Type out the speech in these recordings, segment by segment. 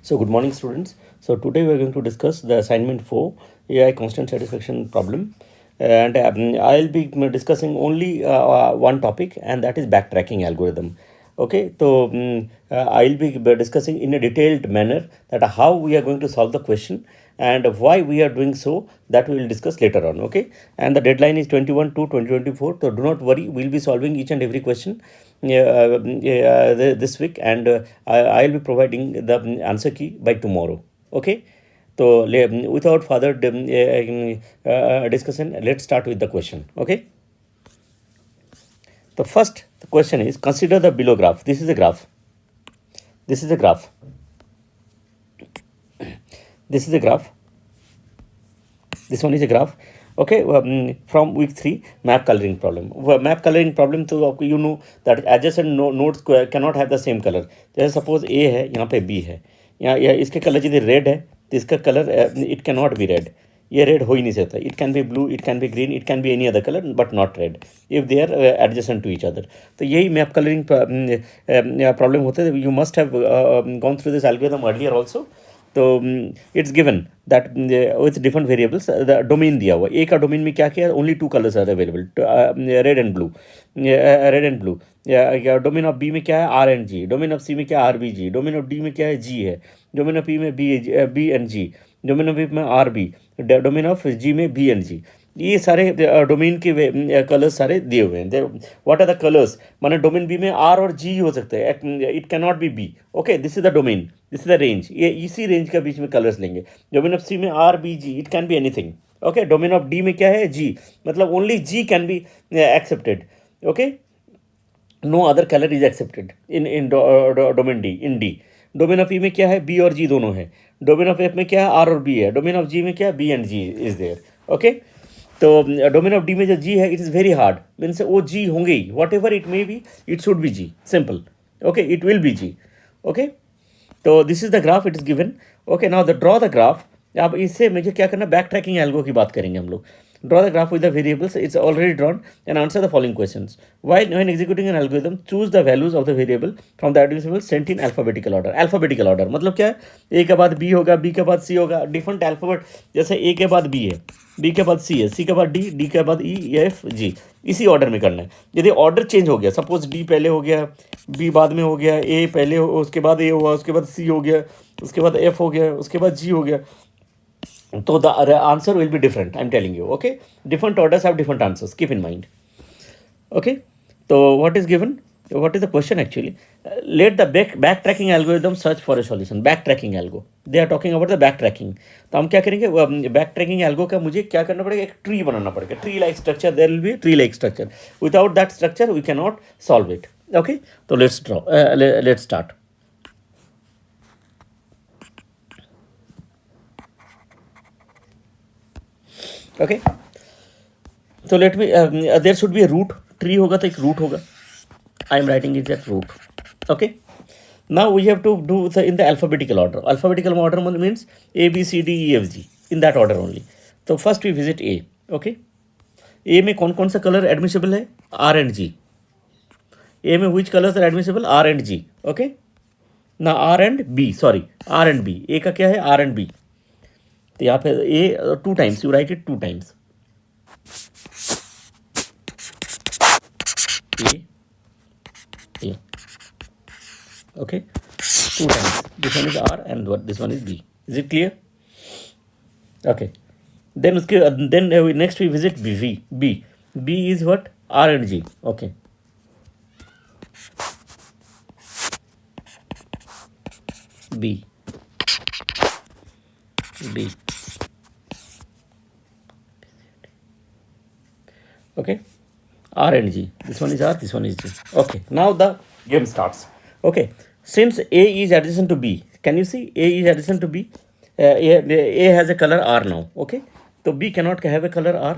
So, good morning, students. So, today we are going to discuss the assignment 4 AI constant satisfaction problem. And I'll be discussing only one topic, and that is backtracking algorithm. Okay, so I'll be discussing in a detailed manner that how we are going to solve the question and why we are doing so, that we will discuss later on. Okay, and the deadline is 21 to 2024. So do not worry, we'll be solving each and every question this week, and I'll be providing the answer key by tomorrow. Okay, so without further discussion, let's start with the question. Okay, the first question is, consider the below graph. This is a graph. This is a graph. This is a graph. This one is a graph. Okay, from week 3, map coloring problem. Map coloring problem, तो you know that adjacent nodes cannot have the same color. जैसे suppose A है, यहाँ पे B है, यहाँ इसके colour यदि red है तो इसका colour it can not be red. ये रेड हो ही नहीं सकता. It can be blue, it can be green, it can be any other colour but not red if they are adjacent to each other. तो यही map colouring problem होता है. You must have gone through this algorithm earlier also. तो it's given that with different variables the domain दिया हुआ. A का domain में क्या क्या है? Only 2 colours are available, red and blue. Red and blue. Domain of B में क्या है? R and G. Domain of C में क्या है? R B G. Domain of D में क्या है? जी है. डोमेन ऑफ ई में B and G. Domain of E में R B. Domain of G में बी एंड जी. ये सारे डोमेन के कलर्स सारे दिए हुए हैं. What are the colours? माने डोमेन बी में आर और जी हो सकते हैं. It can not be B. Okay, this is the domain, this is the range. ये इसी रेंज के बीच में कलर्स लेंगे. डोमेन ऑफ सी में R B G, it can be anything. Okay, domain of D में क्या है? जी. मतलब only G can be accepted. Okay, no other colour is accepted in domain D, in D. Domain of E में क्या है? B और जी दोनों है. डोमेन ऑफ एफ में क्या है? आर और बी है. डोमेन ऑफ जी में क्या है? B and G is there. Okay, तो डोमेन ऑफ डी में जो जी है, it is very hard. Means वो जी होंगे ही, whatever it may be, it should be G. Simple. Okay, it will be G. Okay, तो this is the graph, it is given. Okay, now the draw the graph. अब इससे मुझे क्या करना? Back tracking algo की बात करेंगे हम लोग. Draw the graph with the variables. It's already drawn, and answer the following questions. While when executing an algorithm, choose the values of the variable from the admissible sent in alphabetical order. Alphabetical order मतलब क्या है? A के बाद B होगा, B के बाद C होगा. Different alphabet, जैसे A के बाद B है, B के बाद C है, C के बाद D, D के बाद E, F, G. इसी ऑर्डर में करना है. यदि ऑर्डर चेंज हो गया, सपोज D पहले हो गया, B बाद में हो गया, A पहले हो, उसके बाद A हुआ, उसके बाद C हो गया, उसके बाद F हो गया, उसके बाद G हो गया, so the answer will be different. I'm telling you. Okay, different orders have different answers. Keep in mind. Okay, so what is given? What is the question actually? Let the backtracking algorithm search for a solution. Backtracking algo. They are talking about the backtracking. तो हम क्या करेंगे? backtracking algo का मुझे क्या करना पड़ेगा? एक ट्री बनाना पड़ेगा. Tree like structure. There will be a tree like structure. Without that structure, we cannot solve it. Okay, so let's draw. Let's start. Okay, तो let me, there should be a root. Tree होगा तो एक root होगा. I am writing it at root. Okay, now we have to do in the alphabetical order. Alphabetical order means A B C D E F G, in that order only. तो first we visit A. Okay, A में कौन कौन सा colour admissible है? R and G. A में which colours are admissible? R and G. Okay, ना R and B, sorry, R and B. A का क्या है? R and B. तो यहाँ पे A 2 times, you write it 2 times. A. Okay, 2 times. This one is R and this one is B. Is it clear? Okay. Then next we visit B. B is what? R and G. Okay. B. Okay, R and G. This one is R, this one is G. Okay, now the game starts. Okay, since A is adjacent to B, can you see A is adjacent to B? A has a color R now. Okay, so B cannot have a color R.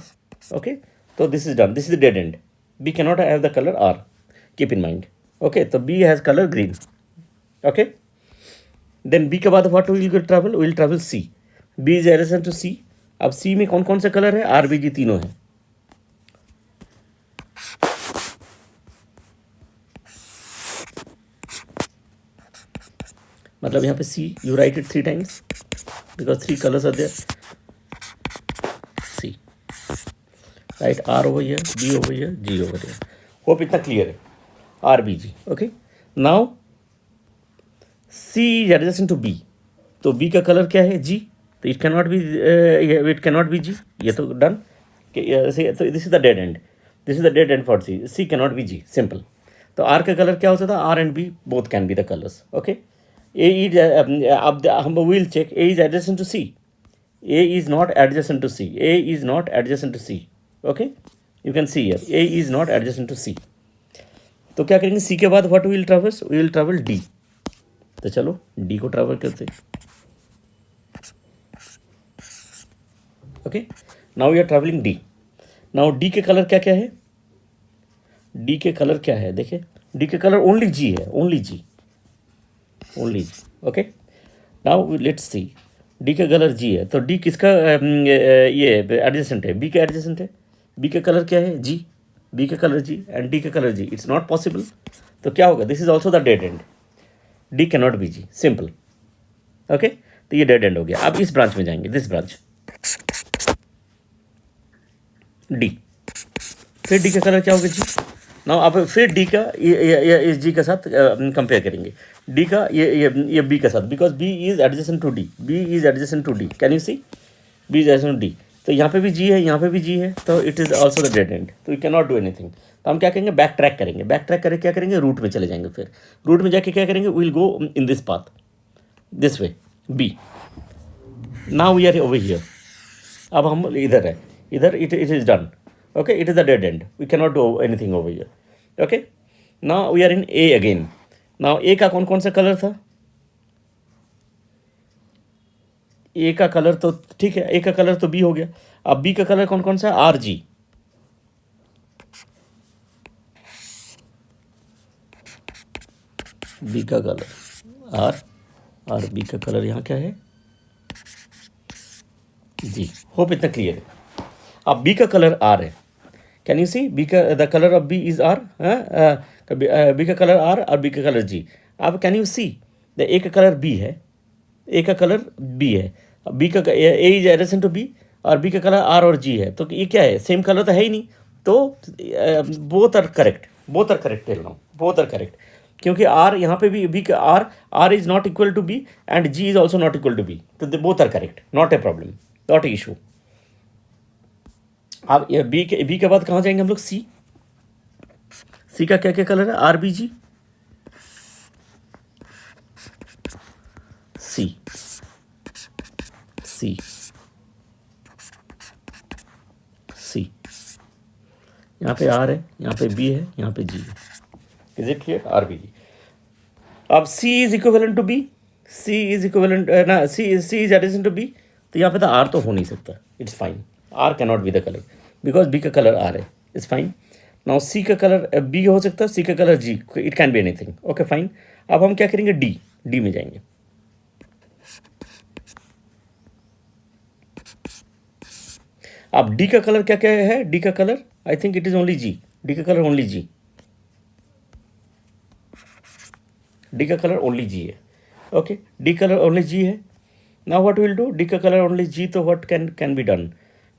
Okay, so this is done. This is the dead end. B cannot have the color R. Keep in mind. Okay, so B has color green. Okay, then B के बाद what will travel? Will travel C. B is adjacent to C. अब C में कौन कौन से colour है? R, B, G तीनों है. मतलब यहाँ पे C you write it 3 times because 3 colors are there. C, right, R over here, B over here, G over here. Hope इतना clear है. R B G. Okay. Now C is adjacent to B. तो B का colour क्या है? G. तो it cannot be G. ये तो done. तो this is the dead end. This is the dead end for C. C cannot be G. Simple. तो R का कलर क्या हो सकता है? R and B both can be the colors. Okay. A is अब हम will check. A is adjacent to C. A is not adjacent to C. A is not adjacent to C. Okay. You can see here. A is not adjacent to C. तो क्या करेंगे? C के बाद what we will traverse? We will travel D. तो चलो D को travel करते हैं. Okay, now we are travelling D. Now D के कलर क्या क्या है? D के कलर क्या है? देखिए D के कलर ओनली G है, only G. Okay, now let's see. D का कलर G है, तो D किसका ये एडजेसेंट है? B का एडजेसेंट है. B का कलर क्या है? G. B का कलर G एंड D का colour G. It's not possible. तो क्या होगा? This is also the dead and. D cannot be G. Simple. Okay, तो ये डेड एंड हो गया. अब इस ब्रांच में जाएंगे, दिस ब्रांच D. फिर D का कलर क्या होगा? G. नाउ अब फिर D का इस G के साथ कंपेयर करेंगे. D का ये B के साथ, because B is adjacent to D. B is adjacent to D. Can you see? B is adjacent to D. तो यहाँ पे भी G है, यहाँ पे भी G है, तो it is also the dead end. तो you can not do anything. तो हम क्या करेंगे? बैक ट्रैक करेंगे. बैक ट्रैक करके क्या करेंगे? रूट में चले जाएंगे. फिर रूट में जाके क्या करेंगे? Will go in this path, this way B. Now we are over here. अब हम इधर है, इधर it is done. Okay, it is the dead end. We cannot do anything over here. Okay, now we are in A again. Now A का कौन कौन सा colour था? A का कलर तो ठीक है, A का कलर तो B हो गया. अब B का कलर कौन कौन सा? RG. B का कलर R, और B का कलर यहाँ क्या है? G. होप इतना क्लियर है. अब B का कलर R है. Can you see? B का the colour of B is R. B का कलर R और B का कलर G. अब can you see? The A का कलर B है, A का कलर B है, B का A is adjacent to B और B का कलर R और G है. तो ये क्या है? सेम कलर तो है ही नहीं. तो both are correct, both are correct. Tell now both are correct, क्योंकि R यहाँ पे भी B का R is not equal to B and G is also not equal to B. तो they both are correct. Not a problem, not a issue. अब ये B के बाद कहाँ जाएंगे हम लोग? C का क्या क्या कलर है? RBG. C यहाँ पे R है, यहाँ पे B है, यहाँ पे G है. Is it clear? RBG. अब C is equivalent to B. C is equivalent ना, C is adjacent to B. तो यहाँ पे तो R तो हो नहीं सकता. It's fine. R cannot be the colour because B का कलर R है. It's fine. नाउ C का कलर B हो सकता है, C का colour G. It can be anything. Okay fine. अब हम क्या करेंगे? D में जाएंगे. अब D का कलर क्या क्या है? D का colour I think it is only G. D का कलर ओनली G. D का कलर ओनली G है. Okay, D colour only G है. Now what will do? D का कलर ओनली G, तो what can be done?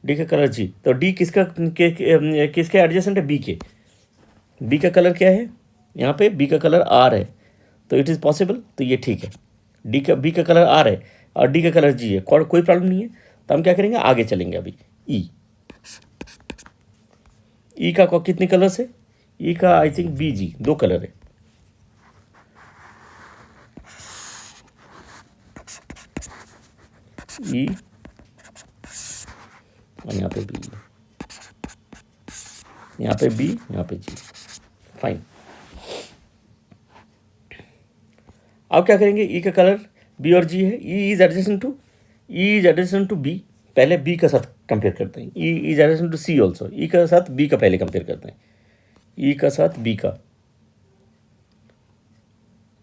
D का colour G. तो D किसके adjacent है? B के. B का कलर क्या है? यहाँ पे B का कलर R है, तो इट इज़ पॉसिबल. तो ये ठीक है. B का कलर R है और D का कलर G है, कोई प्रॉब्लम नहीं है. तो हम क्या करेंगे? आगे चलेंगे. अभी E का कितने कलर्स है? E का आई थिंक BG 2 कलर है. E और यहाँ पे B, यहाँ पे B, यहाँ पे G. फाइन. अब क्या करेंगे? E का कलर B और G है. E is adjacent to B. पहले B का साथ कंपेयर करते हैं. E is adjacent to C also. E का साथ B का पहले कंपेयर करते हैं. E का साथ B का,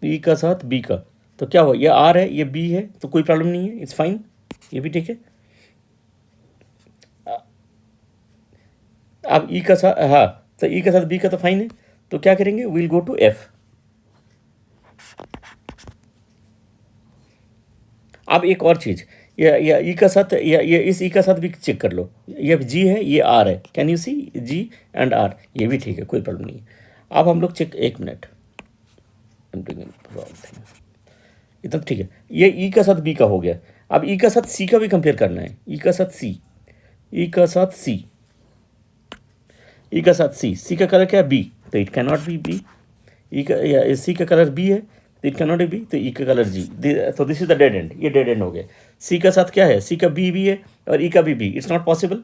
E का साथ B का. तो क्या हुआ? ये R है, ये B है, तो कोई प्रॉब्लम नहीं है. It's fine. ये भी ठीक है. अब E का साथ, हाँ, तो E का साथ B का तो फाइन है. तो क्या करेंगे? Will go to F. अब एक और चीज़, ये ई का साथ, ये इस ई का साथ भी चेक कर लो, ये जी है, ये आर है, can you see G and R, ये भी ठीक है, कोई प्रॉब्लम नहीं है। अब हम लोग चेक, एक मिनट, इतना ठीक है, ये ई का साथ बी का हो गया। अब ई का साथ सी का भी कंपेयर करना है, ई का साथ सी, ई का साथ सी, ई का साथ सी, सी का कलर क्या है, बी, तो it can not be B. E का, सी का कलर बी है तो इट कैन नॉट बी, तो ई का कलर जी, तो this is the dead and, ये डेड एंड हो गया। सी का साथ क्या है, सी का बी भी है और ई का भी, इट्स नॉट पॉसिबल।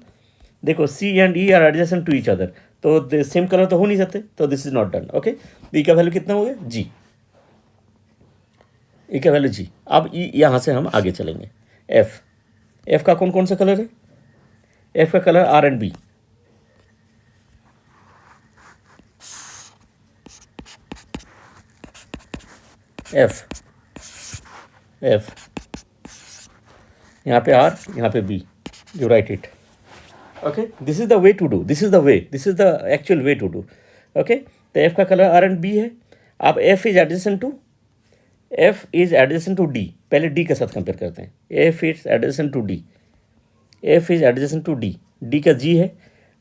देखो C and E are adjacent to each other, तो सेम कलर तो हो नहीं सकते, तो this is not done. Okay, E का वैल्यू कितना हो गया, जी, ई का वैल्यू जी। अब ई, यहाँ से हम आगे चलेंगे, एफ, एफ का कौन कौन सा कलर है, एफ का colour R and B, F, F, यहाँ पे आर, यहाँ पे B, you write it. Okay, this is the way to do, this is the way, this is the actual way to do. Okay, तो F का colour R and B है। अब F is adjacent to, F is adjacent to D, पहले D के साथ compare करते हैं, F is adjacent to D, F is adjacent to D, D का जी है,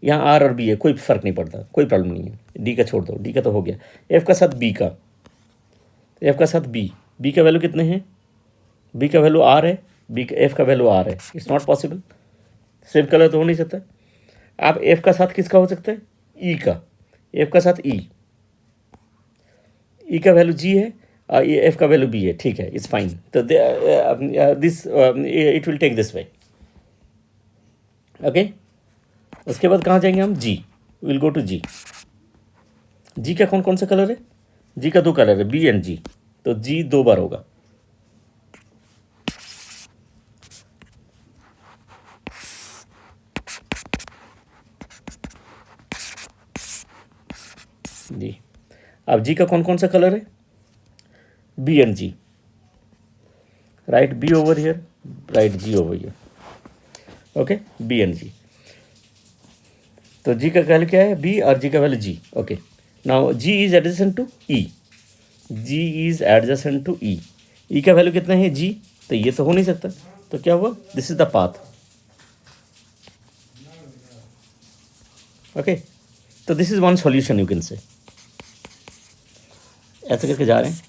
यहाँ आर और बी है, कोई फ़र्क नहीं पड़ता, कोई प्रॉब्लम नहीं है, डी का छोड़ दो, डी का तो हो गया। एफ का साथ बी का, एफ का साथ बी, बी का वैल्यू कितने हैं, बी का वैल्यू आर है, बी का, एफ का वैल्यू आर है, it's not possible, same colour तो हो नहीं सकता। अब एफ का साथ किसका हो सकता है, ई का, एफ का साथ ई, ई का वैल्यू जी है, ये एफ का वैल्यू बी है, ठीक है, इट्स फाइन। तो this it will take this way. Okay, उसके बाद कहाँ जाएंगे हम, जी, विल गो टू जी। जी का कौन कौन सा कलर है, जी का दो कलर है, बी एंड जी, तो जी दो बार होगा। जी, अब जी का कौन कौन सा कलर है, B and G, right B over here, right G over here. Okay, B and G, तो जी का वैल्यू क्या है, बी, और जी का value G. Okay, now G is adjacent to E, G is adjacent to E, E का value कितना है, जी, तो ये तो हो नहीं सकता, तो क्या हुआ, this is the path. Okay, तो this is one solution, you can say, ऐसे करके जा रहे हैं।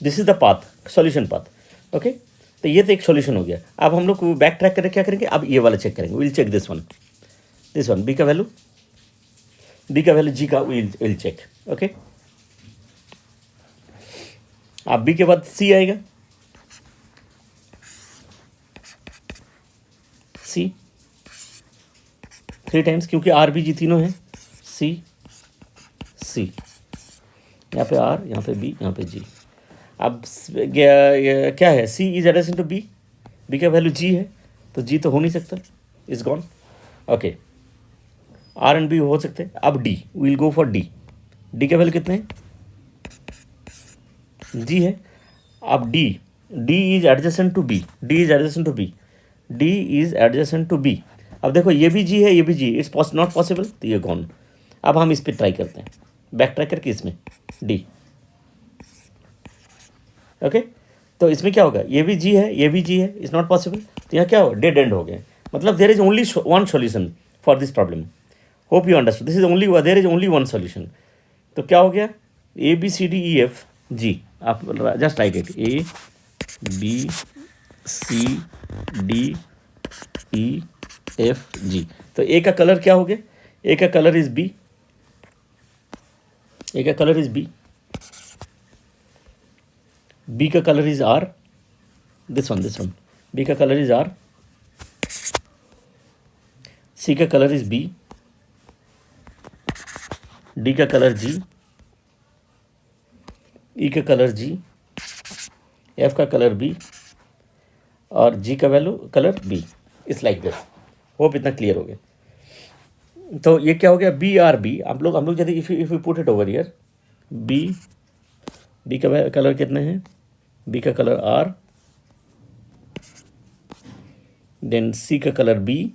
This is the path, solution path. Okay, तो ये तो एक सॉल्यूशन हो गया। अब हम लोग बैक ट्रैक करके क्या करेंगे, अब ये वाला चेक करेंगे, will check this one, B का वैल्यू, बी का वैल्यू जी का विल चेक। ओके, अब बी के बाद सी आएगा, सी 3 टाइम्स, क्योंकि आर बी जी तीनों हैं, सी, सी, यहाँ पे आर, यहाँ पे बी, यहाँ पे जी। अब क्या है, C is adjacent to B, B का वैल्यू जी है, तो जी तो हो नहीं सकता, is gone. Okay, R and B हो सकते हैं। अब D, will go for D, D का वैल्यू कितने हैं, जी है। अब D, D is adjacent to B, D is adjacent to B, D is adjacent to B. अब देखो ये भी जी है, ये भी जी, इट्स नॉट पॉसिबल, तो ये गॉन। अब हम इस पर ट्राई करते हैं, बैक ट्राई करके इसमें डी। ओके, तो इसमें क्या होगा, ये भी जी है, ये भी जी है, इट्स नॉट पॉसिबल, तो यहाँ क्या हो, डेड एंड हो गया। मतलब there is only one solution for this problem, hope you understood, this is only, there is only one solution. तो क्या हो गया, A B C D E F G, आप just write it, A B C D E F G. तो A का colour क्या हो गया, ए का कलर इज बी, ए का कलर इज बी, बी का colour is R, this one, B का कलर इज आर, सी का कलर इज बी, डी का कलर जी, ई का कलर जी, एफ का कलर बी, और जी का value colour B. It's like this, hope इतना clear हो गया। तो ये क्या हो गया, बी आर बी, हम लोग यदि if you put it over here, B B का कलर कितने हैं, बी का कलर आर, देन सी का कलर बी,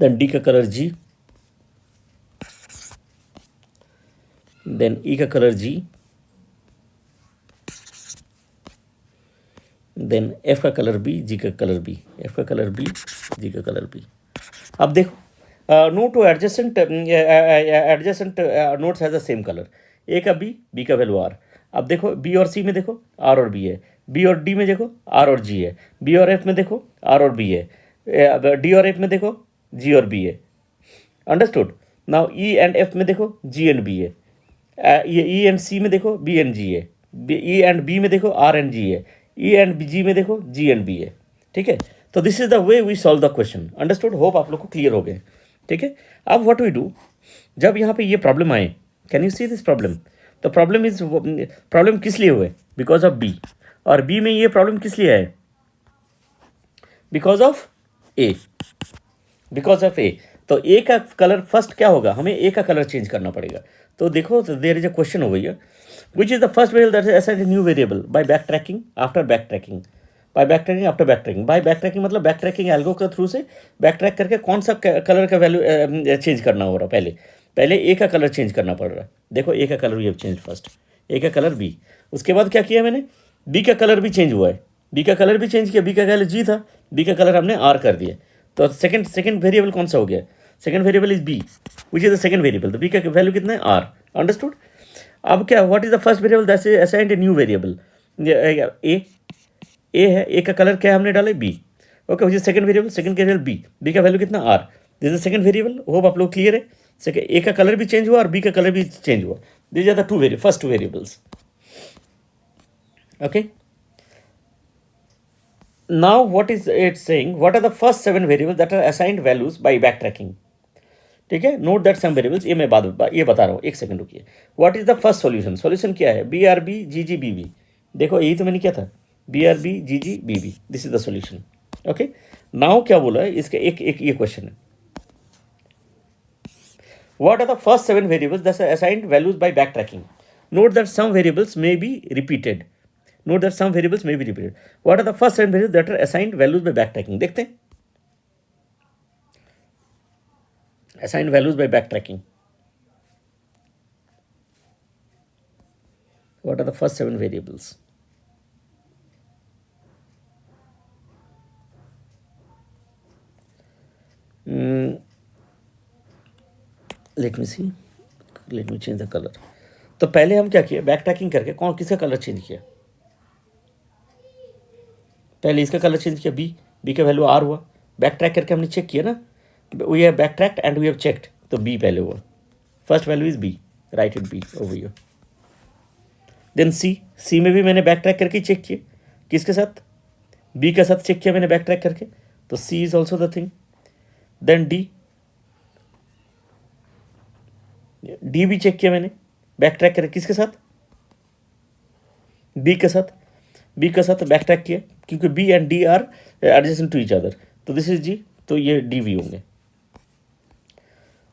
देन डी का कलर जी, देन ई का कलर जी, देन एफ का कलर बी, जी का कलर बी, एफ का कलर बी, जी का कलर बी। अब देखो no two adjacent nodes has the same colour, A का B का वैल्यू आर। अब देखो बी और सी में देखो आर और बी है, बी और डी में देखो आर और जी है, बी और एफ में देखो आर और बी है, डी और एफ में देखो जी और बी है। Understood. Now E and F में देखो जी एंड बी है, ई एंड सी में देखो बी एंड जी है, ई एंड बी में देखो आर एंड जी है, ई एंड जी में देखो जी एंड बी है। ठीक है, तो this is the way we solve the question. Understood, hope आप लोग को क्लियर हो गए। ठीक है, अब व्हाट वी डू, जब यहाँ पे ये प्रॉब्लम आए, can you see this problem, the problem किस लिए हुए, बिकॉज ऑफ बी, और बी में ये प्रॉब्लम किस लिए है, because of A, because of A. तो ए का कलर फर्स्ट क्या होगा, हमें ए का कलर चेंज करना पड़ेगा। तो देखो there is a question over here, which is the first variable that is assigned a new variable by backtracking after backtracking, by backtracking after backtracking, by backtracking मतलब backtracking algo के through से बैकट्रैक करके कौन सा कलर का value change करना हो रहा, पहले ए का कलर चेंज करना पड़ रहा है। देखो ए का कलर भी अब चेंज, फर्स्ट ए का कलर बी, उसके बाद क्या किया मैंने, बी का कलर भी चेंज हुआ है, बी का कलर भी चेंज किया, बी का कलर जी था, बी का कलर हमने आर कर दिया। तो सेकंड वेरिएबल कौन सा हो गया, second variable is B, which is the second variable, तो बी का वैल्यू कितना है आर। अंडरस्टूड। अब क्या, what is the first variable that is assigned a new variable, A है, ए का कलर क्या हमने डाले B. Okay, which is second variable, second variable B, B का वैल्यू कितना R, this is second variable. Hope आप लोग clear है, सेकंड ए का कलर भी चेंज हुआ और बी का कलर भी चेंज हुआ, this are the first two variables. Okay, now what is it saying, what are the first 7 variables that are assigned values by backtracking. ठीक है, नोट दैट सम वेरिएबल्स, ये मैं ये बता रहा हूँ, एक सेकंड रुकिए। What is the first solution, solution क्या है, B R B G G B B. देखो यही तो मैंने किया था, B R B G G B B, this is the solution. Okay, now क्या बोला है, इसके एक ये क्वेश्चन है, what are the first 7 variables that are assigned values by backtracking. Note that some variables may be repeated, note that some variables may be repeated. What are the first 7 variables that are assigned values by backtracking, देखते हैं। Assign values by backtracking. What are the first 7 variables? Let me see. Let me change the color. तो पहले हम क्या किया, backtracking करके कौन किसका कलर चेंज किया, पहले इसका कलर चेंज किया, बी का वैल्यू आर हुआ, बैकट्रैक करके हमने चेक किया ना, we have backtracked and we have checked, तो b पहले हुआ, first value is b, write it b over here. Then c में भी मैंने बैकट्रैक करके चेक किया, किसके साथ, b का साथ चेक किया मैंने बैकट्रैक करके, तो c is also the thing. Then d भी चेक किया मैंने बैकट्रैक करके, किसके साथ, b के साथ बैकट्रैक किया, क्योंकि b and d are adjacent to each other, तो दिस इज g, तो ये dv होंगे।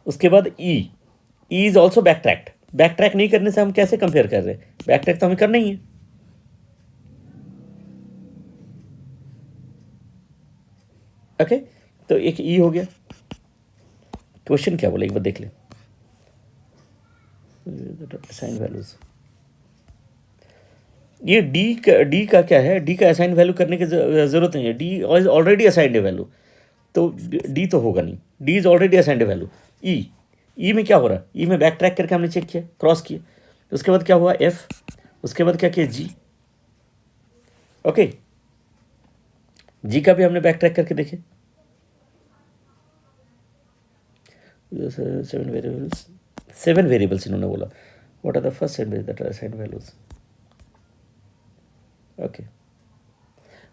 उसके बाद ई इज ऑल्सो बैकट्रैक्ट, बैकट्रैक नहीं करने से हम कैसे कंपेयर कर रहे हैं, बैकट्रैक तो हमें करना ही है। ओके, तो एक ई हो गया। क्वेश्चन क्या बोले एक बार देख ले, असाइन वैल्यूज, ये डी का क्या है, डी का असाइन वैल्यू करने की जरूरत नहीं है, D is already assigned a value, तो डी तो होगा नहीं, D is already assigned a value. E में क्या हो रहा है, ई में बैक ट्रैक करके हमने चेक किया, क्रॉस किया, उसके बाद क्या हुआ एफ, उसके बाद क्या किया जी। ओके, जी का भी हमने बैक ट्रैक करके देखे, 7 वेरिएबल्स इन्होंने बोला, what are the first 7 that are assigned values.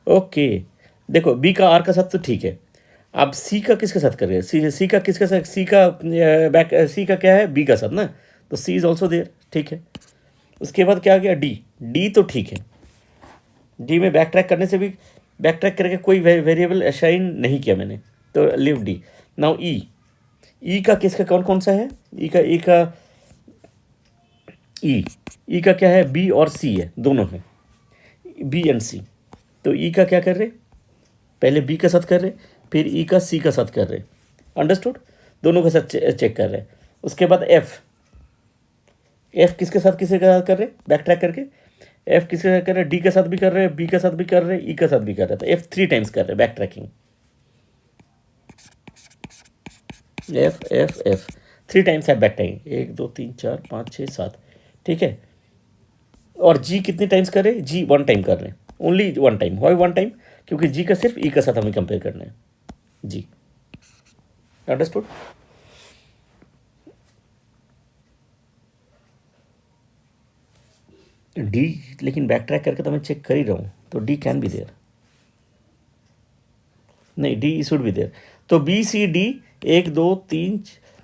Okay, देखो बी का आर का साथ तो ठीक है, अब सी का किसके साथ कर रहे हैं, सी का किसके साथ, सी का क्या है, बी का साथ ना, तो सी इज ऑल्सो देयर, ठीक है। उसके बाद क्या आ गया डी तो ठीक है, डी में बैक ट्रैक करने से भी, बैक ट्रैक करके कोई वेरिएबल असाइन नहीं किया मैंने, तो लिव डी। नाउ ई का किसका कौन सा है, ई का ई का क्या है, बी और सी है, दोनों है, बी एंड सी। तो ई का क्या कर रहे, पहले बी के साथ कर रहे, फिर ई का सी का साथ कर रहे, अंडरस्टूड, दोनों के साथ चेक कर रहे। उसके बाद एफ, एफ किसके साथ कर रहे, बैक ट्रैक करके, एफ किसके साथ कर रहे, डी के साथ भी कर रहे, बी के साथ भी कर रहे, ई के साथ भी कर रहे, तो एफ 3 टाइम्स कर रहे back tracking, F F F 3 times है बैक ट्रैकिंग, 1 2 3 4 5 6 7, ठीक है। और जी कितने टाइम्स कर रहे, जी 1 टाइम कर रहे हैं, ओनली 1 टाइम। वाई 1 टाइम, क्योंकि जी का सिर्फ ई के साथ हमें कंपेयर करना है, जी, अंडरस्टूड। डी, लेकिन बैक ट्रैक करके तो मैं चेक कर ही रहा हूँ, तो डी कैन बी देयर, नहीं डी शुड बी देयर। तो बी सी डी 1 2 3,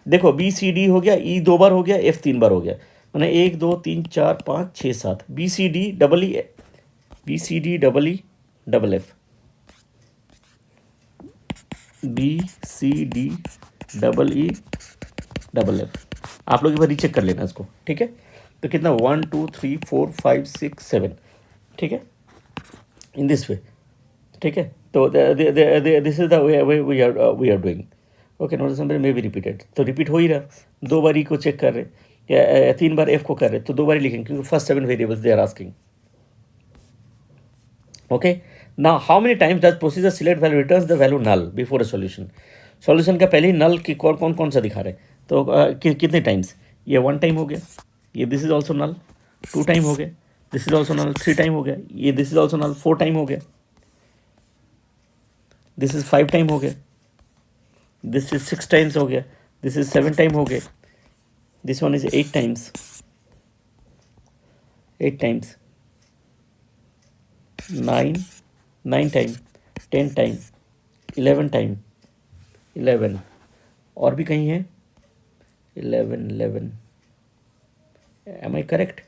देखो बी सी डी हो गया, ई 2 बार हो गया, एफ 3 बार हो गया, मैंने 1 2 3 4 5 6 7, B C D double E, B C D double E double F, B C D double E double F. आप लोग एक बार रीचेक कर लेना इसको, ठीक है। तो कितना 1 2 3 4 5 6 7, ठीक है, इन दिस वे, ठीक है। तो this is the way we are doing, okay. Note समझ में भी रिपीटेड, तो रिपीट हो ही रहा, 2 बार ई को चेक कर रहे, या 3 बार एफ को कर रहे, तो 2 बार ही लिखेंगे, क्योंकि first 7 variables they are asking, okay. Now how many times does procedure select value returns the value null before a solution, solution का पहले ही नल की कौन सा दिखा रहे, तो कितने टाइम्स, ये 1 टाइम हो गया, ये this is also null 2 time हो गया, this is also null 3 time हो गया, ये this is also null 4 time हो गया, दिस इज 5 टाइम हो गया, दिस इज 6 टाइम्स हो गया, दिस इज 7 टाइम हो गया, this one is 8 times, 8 times, 9 time, 10 time, 11 time, 11, और भी कहीं है 11, एम आई करेक्ट,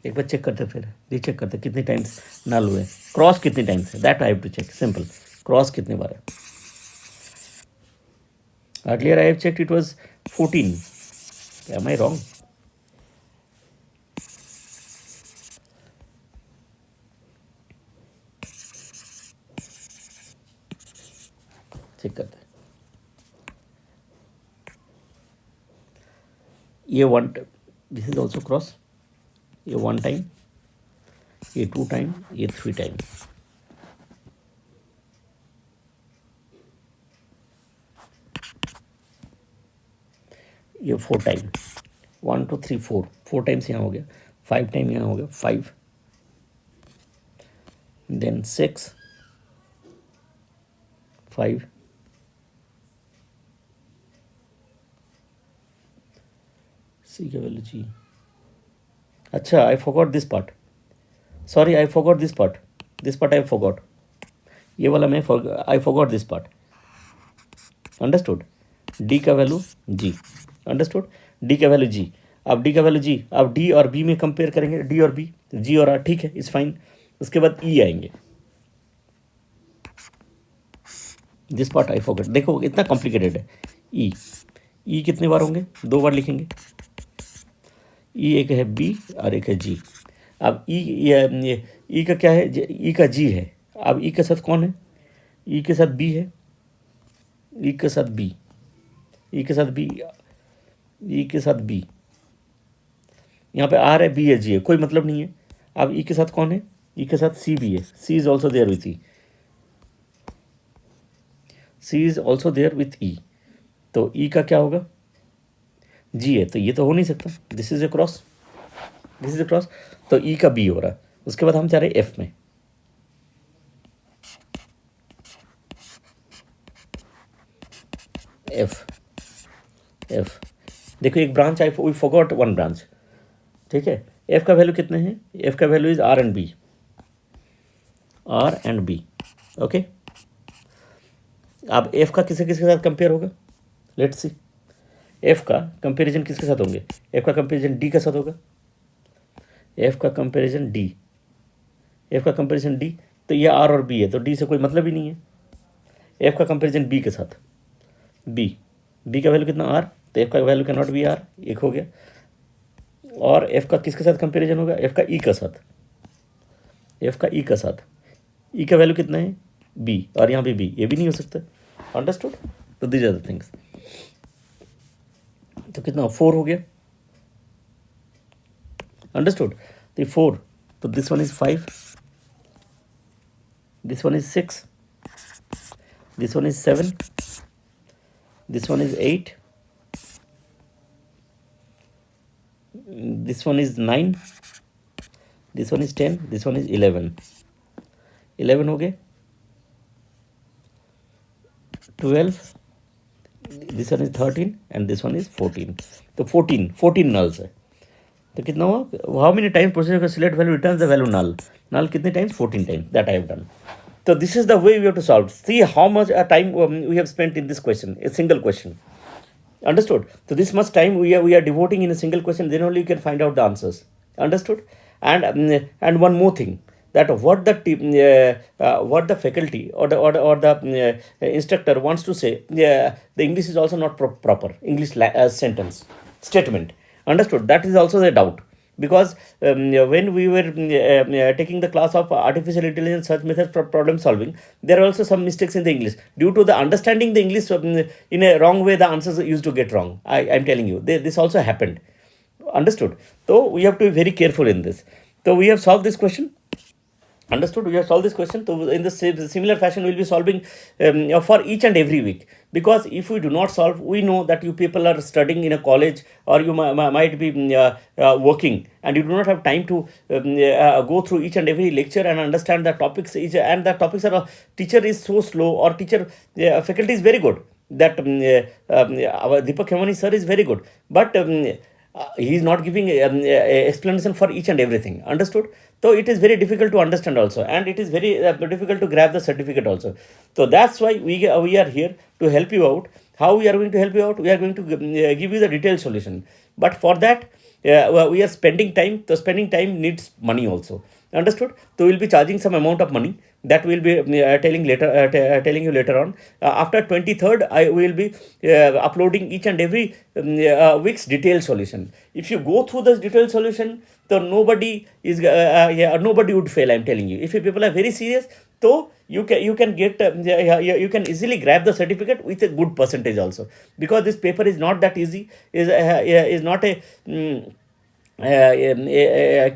एक बार चेक करते, फिर रीचेक करते कितने टाइम्स नल हुए, क्रॉस कितने टाइम्स है, that I have to check, simple, cross कितने बार है। Earlier I have checked it was 14, am I wrong, check करते हैं, ये 1, दिस इज ऑल्सो क्रॉस, ये 1 टाइम, ये 2 टाइम, ये 3 टाइम, ये 4 टाइम, 1 2 3 4 टाइम्स यहाँ हो गया, 5 टाइम यहाँ हो गया, 5, देन 6 5, सी का वैल्यू जी, अच्छा I forgot this part, sorry I forgot this part I forgot, ये वाला मैं I forgot this part, understood. D का वैल्यू जी, अंडरस्टूड, डी का वैल्यू जी, अब डी का वैल्यू जी, अब डी और बी में कंपेयर करेंगे, डी और बी, जी और आर, ठीक है, इज फाइन। उसके बाद ई आएंगे, दिस पार्ट आई फॉरगॉट, देखो इतना कॉम्प्लिकेटेड है। ई कितने बार होंगे, 2 बार लिखेंगे, ई एक है बी और एक है जी। अब ये ई का क्या है, ई का जी है, अब ई के साथ कौन है, ई के साथ बी है, ई के साथ बी, ई के साथ बी, ई के साथ बी, यहाँ पे आर है, बी है, जी है, कोई मतलब नहीं है। अब ई के साथ कौन है, ई के साथ सी भी है, C is also there with E, C is also there with E, तो ई का क्या होगा, जी है, तो ये तो हो नहीं सकता, this is a cross, this is a cross, तो ई का बी हो रहा है। उसके बाद हम जा रहे एफ में, एफ एफ देखो एक branch I, we forgot 1 branch, ठीक है। एफ का वैल्यू कितने हैं, एफ का value is R and B, R and B, okay. अब एफ का किसके साथ कंपेयर होगा, लेट्स सी, एफ का कंपैरिजन किसके साथ होंगे, एफ का कंपैरिजन डी के साथ होगा, एफ का कंपैरिजन डी, एफ का कंपैरिजन डी, तो ये आर और बी है, तो डी से कोई मतलब ही नहीं है। एफ का कंपैरिजन बी के साथ, बी का वैल्यू कितना, आर, तो f का value can not B r, एक हो गया। और f का किसके साथ कंपेरिजन होगा, f का e का साथ, f का e का साथ, e का वैल्यू कितना है b, और यहाँ भी b, ये भी नहीं हो सकता। अंडरस्टूड? तो दीज आर द थिंग्स। तो कितना 4 हो गया, अंडरस्टूड? तो 4, तो this one is 5, this one is 6, this one is 7, this one is 8, this one is 9, this one is 10, this one is 11, 11 हो गए, 12, this one is 13 and this one is 14, तो 14 nulls है। तो कितना हुआ, हाउ मेनी टाइम्स प्रोसेसर का select value returns the value null, null कितने times, 14 times, that I have done. So this is the way we have to solve. See how much time we have spent in this question, a single question. Understood? So this much time we are devoting in a single question, then only you can find out the answers. Understood? And one more thing, that what the faculty or the instructor wants to say, the English is also not proper English sentence statement. Understood? That is also the doubt. Because when we were taking the class of artificial intelligence search methods for problem solving, there are also some mistakes in the English. Due to the understanding the English in a wrong way, the answers used to get wrong. I'm telling you, this also happened. Understood? So we have to be very careful in this. So we have solved this question. Understood? We have solved this question. So in the similar fashion, we will be solving for each and every week. Because if we do not solve, we know that you people are studying in a college, or you might be working, and you do not have time to go through each and every lecture and understand the topics. And the topics are, teacher is so slow, or faculty is very good. That our Deepak Hemani sir is very good. But he is not giving explanation for each and everything. Understood? So it is very difficult to understand also, and it is very difficult to grab the certificate also. So that's why we are here to help you out. How we are going to help you out? We are going to give you the detailed solution. But for that, we are spending time. So spending time needs money also. Understood? So we'll be charging some amount of money that we'll be telling you later on. After 23rd, I will be uploading each and every week's detailed solution. If you go through this detailed solution, so nobody would fail. I'm telling you. If you people are very serious, so you can get you can easily grab the certificate with a good percentage also, because this paper is not that easy. Is not a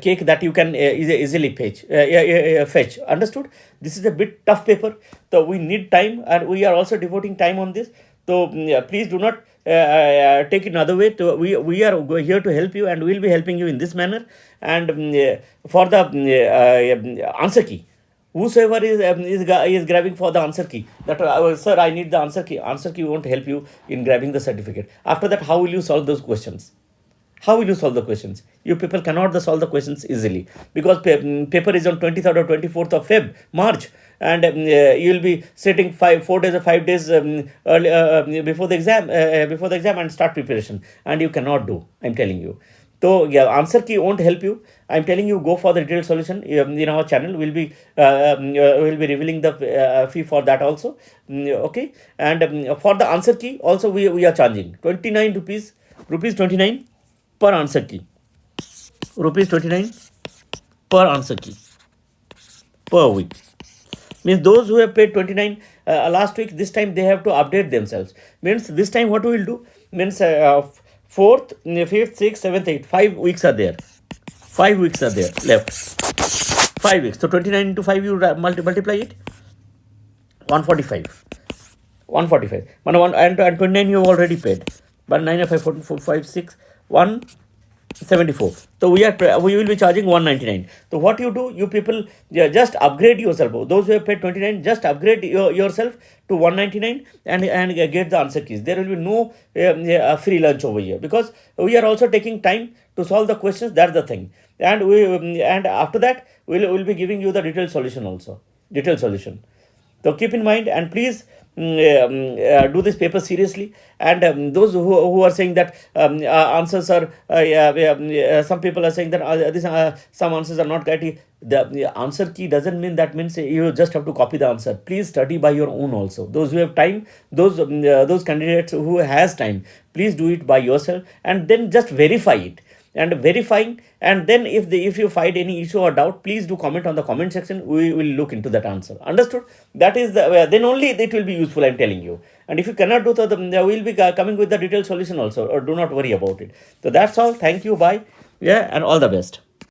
cake that you can easily fetch. Understood? This is a bit tough paper, so we need time, and we are also devoting time on this. So please do not take it another way. We are here to help you, and we will be helping you in this manner. And for the answer key, whosoever is grabbing for the answer key, that sir, I need the answer key. Answer key won't help you in grabbing the certificate. After that, how will you solve those questions? How will you solve the questions? You people cannot solve the questions easily, because paper is on 23rd or 24th of March, and you will be sitting 4 days or 5 days early, before the exam and start preparation, and you cannot do. I'm telling you. So yeah, answer key won't help you. I'm telling you, go for the detailed solution in our channel. We'll be revealing the fee for that also. Okay, and for the answer key also we are charging 29 rupees 29 per answer key, rupees 29 per answer key per week. Means those who have paid 29 last week, this time they have to update themselves. Means this time what we will do, means 4th, 5th, 6th, 7th, 8th, 5 weeks are there. 5 weeks are there left. 5 weeks. So 29 into 5, you multiply it. 145. 145. And 29 you have already paid. But 9, 5, 14, 4, 5, 6, 174. So we will be charging 199. So what you do, you people just upgrade yourself. Those who have paid 29, just upgrade yourself to 199 and get the answer keys. There will be no free lunch over here, because we are also taking time to solve the questions. That's the thing. And after that, we'll be giving you the detailed solution also. Detailed solution. So keep in mind, and please do this paper seriously. And who are saying that answers are some people are saying that some answers are not correct. The answer key doesn't mean that means you just have to copy the answer. Please study by your own also. Those who have time, those candidates who has time, please do it by yourself, and then just verify it. And verifying, and then if you find any issue or doubt, please do comment on the comment section. We will look into that answer. Understood? That is the then only it will be useful, I'm telling you. And if you cannot do so, then we will be coming with the detailed solution also, or do not worry about it. So that's all. Thank you. Bye. Yeah, and all the best.